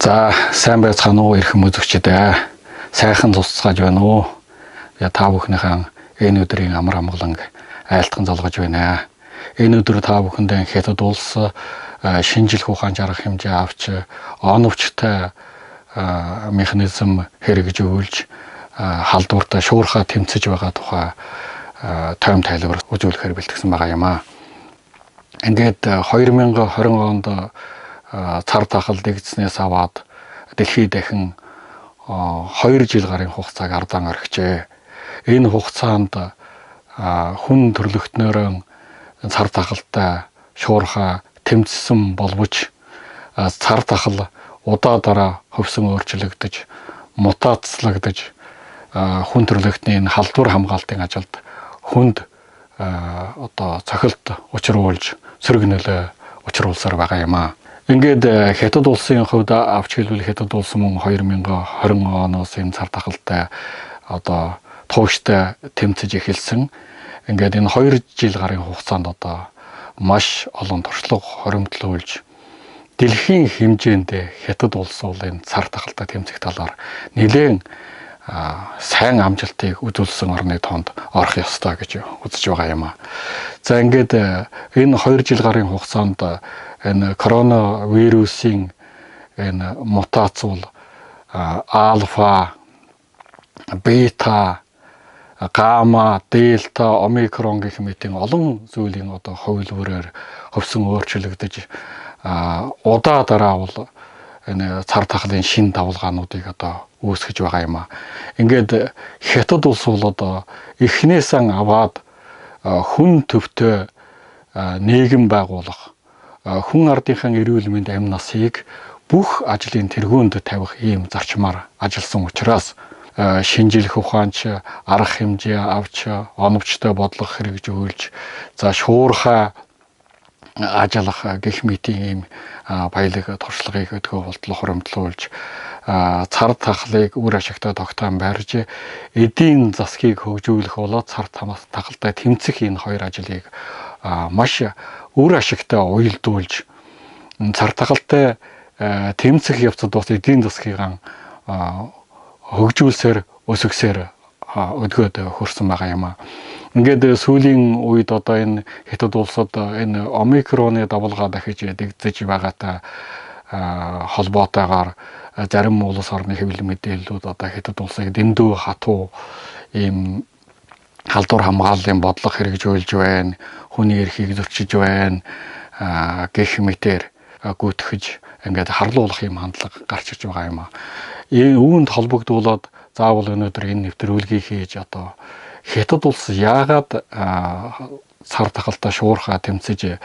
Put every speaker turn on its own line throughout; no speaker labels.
За, сайн байцгаана уу ирэх үзэгчдээ. Сайхан тусцгааж байна уу? Та бүхнийхэн энэ өдрийн амар амгаланг айлтган залгаж байна. Энэ өдөр та бүхэндээ Хятад улс шинжлэх ухаан арга хэмжээ авч оновчтой механизм хэрэгжүүлж халдвартай шуурхай тэмцэж байгаа тухай тойм тайлбар үзүүлэхээр бэлтгэсэн байгаа юм аа. Ингээд 2020 онд цар тахал дэгдснээс аваад дэлхийд дахин 2 жил гарын хугацааг ардаан орхижээ. Энэ хугацаанд хүн төрлөختнөөрөө цар тахалтай шуурхай тэмцсэн боловч цар тахал удаа дараа хөвсөн өөрчлөгдөж, мутацлагдаж хүн төрлөختний энэ халдвар хамгаалтын ажилд хүнд цохилт учруулж сөргөнөлөө учруулсаар байгаа юм аа. Ингээд Хятад улсын хувьд авч хэлбэл Хятад улс мөн 2020 оноос энэ цар тахалтай тууштай тэмцэж эхэлсэн. Ингээд энэ 2 жил гарын хугацаанд маш олон туршлага хоримтлуулж дэлхийн хэмжээнд Хятад улс бол энэ цар тахалтай тэмцэх талаар нэлээд сайн амжилтыг үзүүлсэн орны тоонд орох ёстой гэж үзэж байгаа юм аа. За ингээд энэ 2 жил гарын хугацаанд энэ коронавирусын энэ мутац бол альфа, бета, гамма, дельта, омикрон гэх мэт олон зүйлийн хувилбараар хөвсөн өөрчлөгдөж удаа дараа бол энэ цар тахлын шин давлгаануудыг үүсгэж байгаа юм аа. Ингээд Хятад улс бол эхнээсээ аваад хүн төвтэй нийгэм байгуулах, хүн ардынхаа эрүүл мэнд амь насыг бүх ажлын тэргүүнд тавих ийм зарчмаар ажилласан учраас шинжлэх ухаанч арга хэмжээ авч оновчтой бодлого хэрэгжүүлж шуурхай ажиллах гэх мэт ийм баялаг туршлагыг өдгөө болтлоо хоримтлуулж цар тахлыг үр ашигтай тогтоон барьж эдийн засгийг хөгжүүлэх болоод цар тахалтай тэмцэх энэ хоёр ажлыг маш үр ашигтай уялдуулж цар тахалтай тэмцэх явцад бас эдийн засгийг хөгжүүлсээр өсгсээр өдгөөд хөрсөн байгаа юм аа. Ингээд сүүлийн үед энэ Хятад улсад энэ омикроны давлгаа дахиж дэгдэж байгаатай холбоотойгоор зарим улс орны хэвлэл мэдээллүүд Хятад улсыг дэндүү хатуу ийм халдвар хамгааллын бодлого хэрэгжүүлж байна, хүний эрхийг зөрчиж байна гэх мэтээр гүйтгэж ингээд харлуулах ийм хандлага гарч ирж байгаа юм аа. Үүнд холбогдуулаад заавал өнөөдөр энэ нэвтрүүлгийг хийж Хятад улс яагаад цар тахалтай шуурхай тэмцэж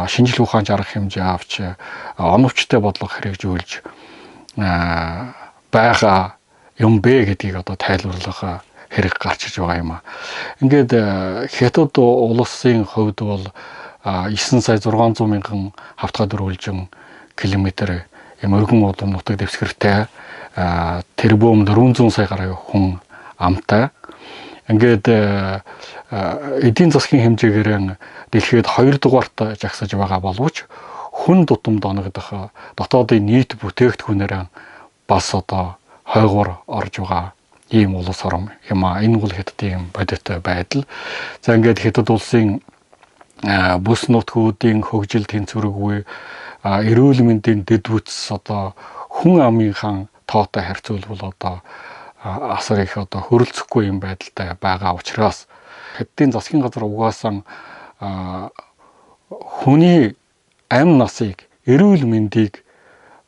шинжлэх ухаан арга хэмжээ авч оновчтой бодлого хэрэгжүүлж байгаа юм бэ гэдгийг тайлбарлах хэрэг гарч ирж байгаа юм аа. Ингээд Хятад улсын хувьд бол 9 сая 600 мянган хавтгай дөрвөлжин километр өргөн удам нутаг дэвсгэртэй тэрбум 400 сая гаруй хүн амтай. Ингээд эдийн засгийн хэмжээгээр дэлхийд 2 дугаарт жагсаж байгаа боловч хүн тутамд оногдох дотоодын нийт бүтээгдэхүүнээр бас хойгоор орж байгаа ийм улс орн юм аа. Энэ бол Хятадын бодит байдал. За ингээд Хятад улсын бүс нутгуудын хөгжил тэнцвэргүй эрүүл мэндийн дэд бүтц хүн амынхаа тоотой харьцуулбал асар их хөрөлцөхгүй юм байдалтай байгаа учраас Хятадын засгийн газар угаасаа хүний амь насыг, эрүүл мэндийг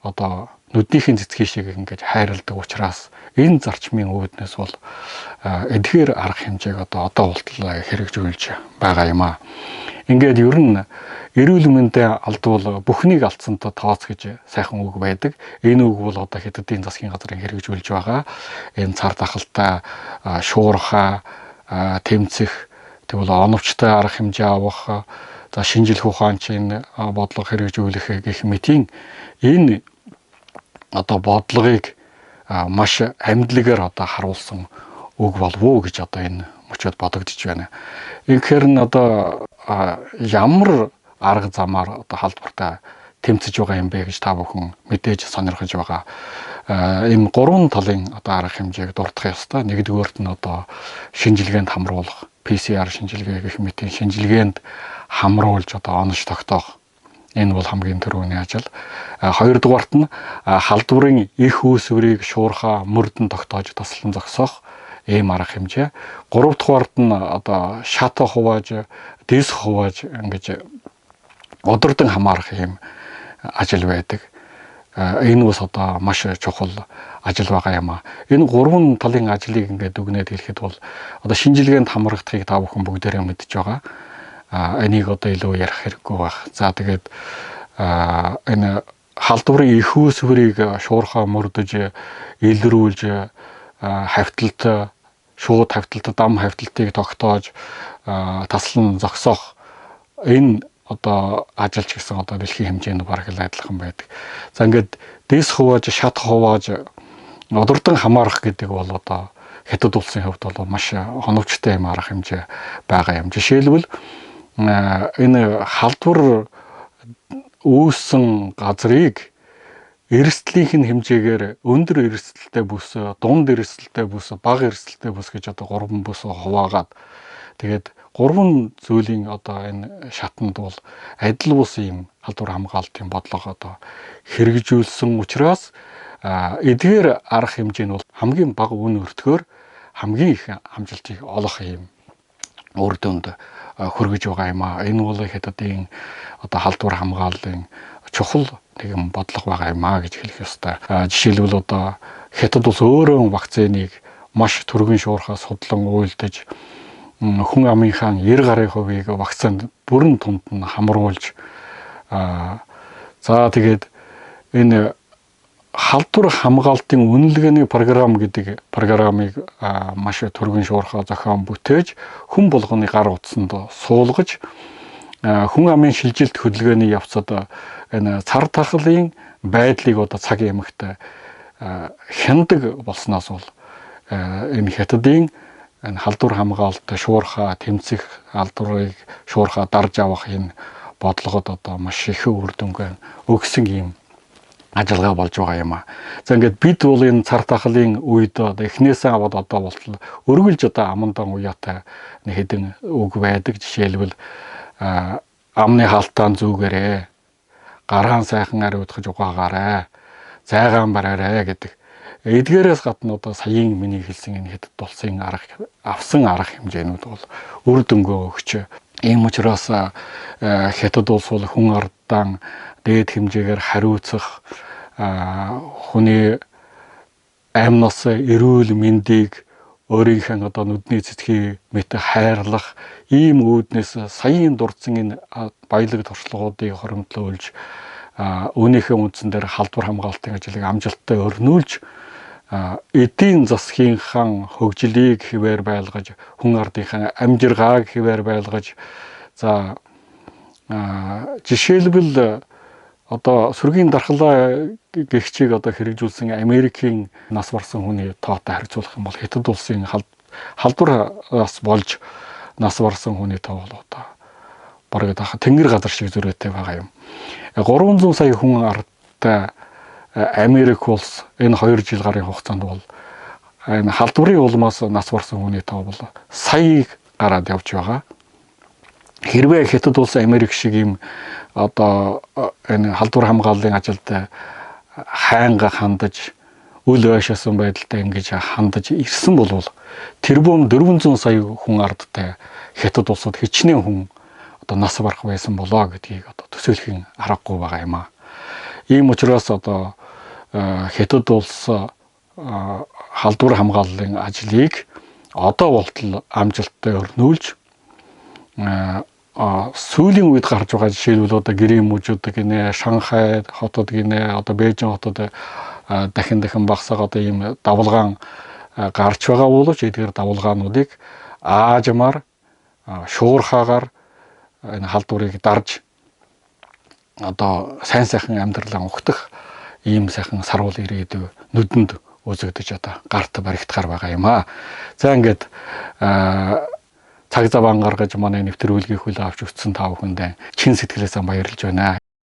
нүднийхээ цэцгийн шиг ингэж хайрладаг учраас энэ зарчмын үүднээс бол эдгээр арга хэмжээг одоо болтол хэрэгжүүлж байгаа юм аа. Ингээд ер нь эрүүл мэндэ алдвал бүхнийг алдсантай тооц гэж сайхан үг байдаг. Энэ үг бол Хятадын засгийн газрын хэрэгжүүлж байгаа. Энэ цар тахалтай шуурхай тэмцэх, тэгвэл оновчтой арга хэмжээ авах, шинжлэх ухаанчийн бодлого хэрэгжүүлэх гэх мэтийн энэ бодлогыг маш амьдлагаар харуулсан үг болов уу гэж энэ мөчөд бодогдож байна. Тэгэхээр нь ямар арга замаар халдвартай тэмцэж байгаа юм бэ гэж та бүхэн мэдээж сонирхож байгаа. Энэ гурван талын одоо арга хэмжээг дурдах ёстой. Нэгдүгээрт нь одоо шинжилгээнд хамруулах, PCR шинжилгээ гэх мэтийн шинжилгээнд хамруулж одоо онож тогтоох. Энэ бол хамгийн түрүүний ажил. Хоёрдугаарт нь халдварын их үүсвэрийг шуурхаа мөрдөн тогтоож таслан зогсоох ийм арга хэмжээ. Гуравдугаарт нь одоо шат хувааж, дис хувааж ингэж удирдан хамаарах ийм ажил байдаг. Энэ бас одоо маш чухал ажил байгаа юм а. Энэ гурван талын ажлыг ингээд дүгнээд хэлэхэд бол одоо шинжилгээнд хамрагдахыг та бүхэн бүгдээрээ мэдж байгаа. Энийг одоо илүү ярих хэрэггүй байх. За тэгээд энэ халдварын их үүсвэрийг шуурхаа мөрдөж, илрүүлж, хавталт, шууд хавталт, дам хавталтыг тогтоож, таслан зогсоох энэ одоо ажилч гэсэн одоо дэлхийн хэмжээнд бараг л адилхан байдаг. За ингээд дис хувааж, шат хувааж удирдан хамаарах гэдэг бол одоо хятад улсын хувьд бол маш оновчтой юм арга хэмжээ байгаа юм. Жишээлбэл энэ халдвар үүссэн газрыг эрсдлийнх нь хэмжээгээр өндөр эрсдэлтэй бүс, дунд эрсдэлтэй бүс, бага эрсдэлтэй бүс гэж одоо гурван бүс хуваагаад тэгээд гурван зүйлийн одоо энэ шатанд бол адил бус ийм халдвар хамгаалтын бодлого одоо хэрэгжүүлсэн учраас эдгээр арга хэмжээ нь бол хамгийн бага үн өртгөөр хамгийн их амжилтыг олох ийм үр дүнд хүргэж байгаа юм а. Энэ бол хятадын одоо халдвар хамгааллын чухал нэгэн бодлого байгаа юм а гэж хэлэх ёстой. Жишээлбэл одоо хятад улс өөрөө вакциныг маш түргэн шуурхаа судлан уйлдаж хүн амынхаа 90% вакцинд бүрэн тунд нь хамруулж за тэгээд энэ халдвар хамгаалтын үнэлгээний програм гэдэг програмыг маш түргэн шуурхаа зохион бүтээж хүн болгоны гар утсанд суулгаж хүн амын шилжилт хөдөлгөөний явцад энэ цар тахлын байдлыг одоо цагийн эмэгтэй хяндаг болсноос бол энэ хятадын энэ халдвар хамгаалалт шуурхаа тэмцэх халдварыг шуурхаа дарж авах энэ бодлогод одоо маш их үр дүнгээ өгсөн юм ажиллагаа болж байгаа юм а. За ингээд бид бол энэ цар тахлын үед одоо эхнээсээ аваад одоо болтол өргөлж одоо амандан уяатай нэг хэдэн үг байдаг. Жишээлбэл амны хаалтаан зүгээрээ, гараан сайхан ари удахж угаагаарай, зайгаан бараарай гэдэг. Эдгээрээс гадна одоо саяын миний хэлсэн энэ хятад улсын авсан арга хэмжээнүүд бол үр дүнгээ өгч ийм учраас хятад улс бол хүн ардан дээд хэмжээгээр хариуцах хүний амьнаас эрүүл мэндийг өөрийнхөө одоо нүдний цэцгийн мэт хайрлах ийм үүднээс саяын дурдсан энэ баялаг туршлагуудыг хоримтлуулж үүнийхээ үндсэн дээр халдвар хамгаалтын ажлыг амжилттай өрнүүлж эдийн засгийнхаа хөгжлийг хэвээр байлгаж хүн ардынхаа амжиргааг хэвээр байлгаж за жишээлбэл одоо сүргийн дархлаа гэгчийг одоо хэрэгжүүлсэн Америкийн нас барсан хүний тоотой харьцуулах юм бол хятад улсын халдвараас болж нас барсан хүний тоо бол одоо бараг тэнгэр газар шиг зөрөөтэй байгаа юм. 300 сая хүн ардтай Америк улс энэ 2 жил гарын хугацаанд бол энэ халдварын улмаас нас барсан хүний тоо бол сая гараад явж байгаа. Хэрвээ хятад улс Америк шиг юм одоо энэ халдвар хамгааллын ажилд хайнга хандаж үл ойшоосон байдалтай ингэж хандаж ирсэн бол тэрбум 400 сая хүн ардтай хятад улсад хичнээн хүн одоо нас барах байсан болоо гэдгийг одоо төсөөлөх аргагүй байгаа юм а. Ийм учраас одоо хятад улс халдвар хамгааллын ажлыг одоо болтол амжилттай өрнүүлж сүүлийн үед гарч байгаа жишээлбэл одоо гэрийн мужууд гинэ, Шанхай хотод гинэ, одоо Бээжин хотод дахин багсаг одоо ийм давлгаан гарч байгаа боловч эдгээр давлгаануудыг аажмаар шуурхаагаар энэ халдварыг дарж одоо сайн сайхан амьдралаа ухтах ийм сайхан сарвал ирээдүй нүдэнд үзэгдэж одоо гарт баригдахаар байгаа юм а. За ингээд цаг зав гаргаж манай нэвтрүүлгийг хүлээн авч өгсөн та бүхэндээ чин сэтгэлээсээ баярлж байна.